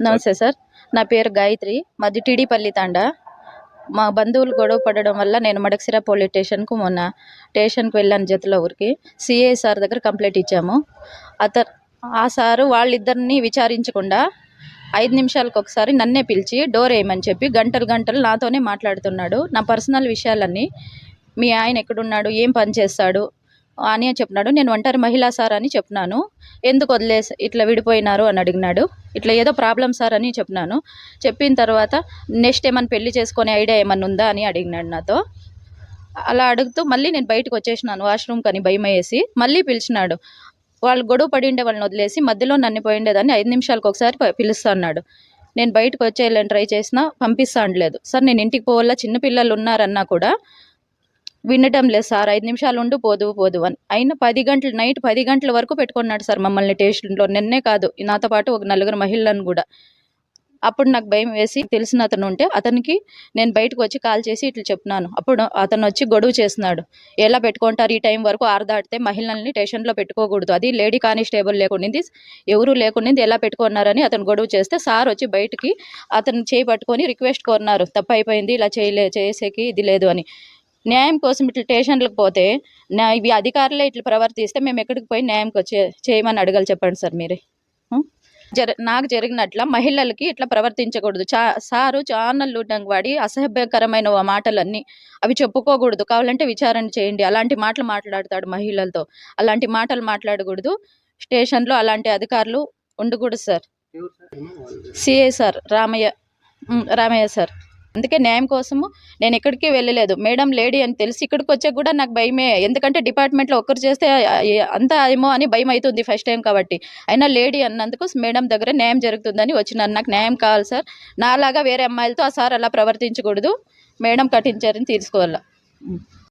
నమస్తే సార్. నా పేరు గాయత్రి. మాది టీడీపల్లి తాండా. మా బంధువులు గొడవ పడడం వల్ల నేను మడకశిర పోలీస్ మొన్న స్టేషన్‌కి వెళ్ళాను జతల ఊరికి. సీఐ సార్ దగ్గర కంప్లెయింట్ ఇచ్చాము. అత ఆ సారు వాళ్ళిద్దరిని విచారించకుండా 5 నిమిషాలకొకసారి నన్నే పిలిచి డోర్ ఏయమని చెప్పి గంటలు గంటలు నాతోనే మాట్లాడుతున్నాడు. నా పర్సనల్ విషయాలన్నీ, మీ ఆయన ఎక్కడున్నాడు? ఏం పని చేస్తాడు? అని చెప్పినాడు. నేను ఒంటరి మహిళా సార్ అని చెప్పినాను. ఎందుకు ఇట్లా విడిపోయినారు అని అడిగినాడు. ఇట్లా ఏదో ప్రాబ్లం సార్ అని చెప్పినాను. చెప్పిన తర్వాత నెక్స్ట్ ఏమన్నా పెళ్లి చేసుకునే ఐడియా ఏమన్నా ఉందా అని అడిగినాడు నాతో. అలా అడుగుతూ మళ్ళీ నేను బయటకు వచ్చేసినాను వాష్రూమ్కి అని భయమేసి. మళ్ళీ పిలిచినాడు. వాళ్ళు గొడవ పడిండే వాళ్ళని వదిలేసి మధ్యలో నన్ను పోయిండేదాన్ని 5 నిమిషాలకు ఒకసారి పిలుస్తా అన్నాడు. నేను బయటకు వచ్చేయాలని ట్రై చేసినా పంపిస్తా అనలేదు. సార్ నేను ఇంటికి పోవాలా, చిన్నపిల్లలు ఉన్నారన్నా కూడా వినటం లేదు సార్. 5 నిమిషాలు ఉండు పోదు అని. అయినా 10 గంటలు, నైట్ 10 గంటల వరకు పెట్టుకున్నాడు సార్ మమ్మల్ని స్టేషన్లో. నిన్నే కాదు, నాతో పాటు ఒక 4 మహిళలను కూడా. అప్పుడు నాకు భయం వేసి తెలిసిన అతను ఉంటే అతనికి నేను బయటకు వచ్చి కాల్ చేసి ఇట్లా చెప్పినాను. అప్పుడు అతను వచ్చి గొడవ చేస్తున్నాడు. ఎలా పెట్టుకుంటారు ఈ టైం వరకు, 6 దాటితే మహిళల్ని స్టేషన్లో పెట్టుకోకూడదు, అది లేడీ కానిస్టేబుల్ లేకుండింది, ఎవరు లేకుండింది, ఎలా పెట్టుకున్నారని అతను గొడవ చేస్తే సార్ వచ్చి బయటికి అతను చేయి పట్టుకొని రిక్వెస్ట్ కోరున్నారు. తప్పు అయిపోయింది, ఇలా చేసేకి ఇది లేదు అని. న్యాయం కోసం ఇట్లా స్టేషన్లకు పోతే ఇవి అధికారులే ఇట్లా ప్రవర్తిస్తే మేము ఎక్కడికి పోయి న్యాయంకి చేయమని అడగాలి చెప్పండి సార్ మీరే. నాకు జరిగినట్ల మహిళలకి ఇట్లా ప్రవర్తించకూడదు. సారు చాలా లూటంగా వాడి అసభ్యకరమైన మాటలన్నీ అవి చెప్పుకోకూడదు. కావాలంటే విచారణ చేయండి. అలాంటి మాటలు మాట్లాడతాడు మహిళలతో. అలాంటి మాటలు మాట్లాడకూడదు. స్టేషన్లో అలాంటి అధికారులు ఉండకూడదు sir. CI sir Ramayya sir. అందుకే న్యాయం కోసము నేను ఎక్కడికి వెళ్ళలేదు. మేడం లేడీ అని తెలిసి ఇక్కడికి వచ్చాక కూడా నాకు భయమే. ఎందుకంటే డిపార్ట్మెంట్లో ఒక్కరు చేస్తే అంతా ఏమో అని భయం అవుతుంది ఫస్ట్ టైం కాబట్టి. అయినా లేడీ అన్నందుకు మేడం దగ్గర న్యాయం జరుగుతుందని వచ్చినాను. నాకు న్యాయం కావాలి సార్. నాలాగా వేరే అమ్మాయిలతో ఆ సార్ అలా ప్రవర్తించకూడదు. మేడం కఠిన చర్యను తీసుకోవాలి.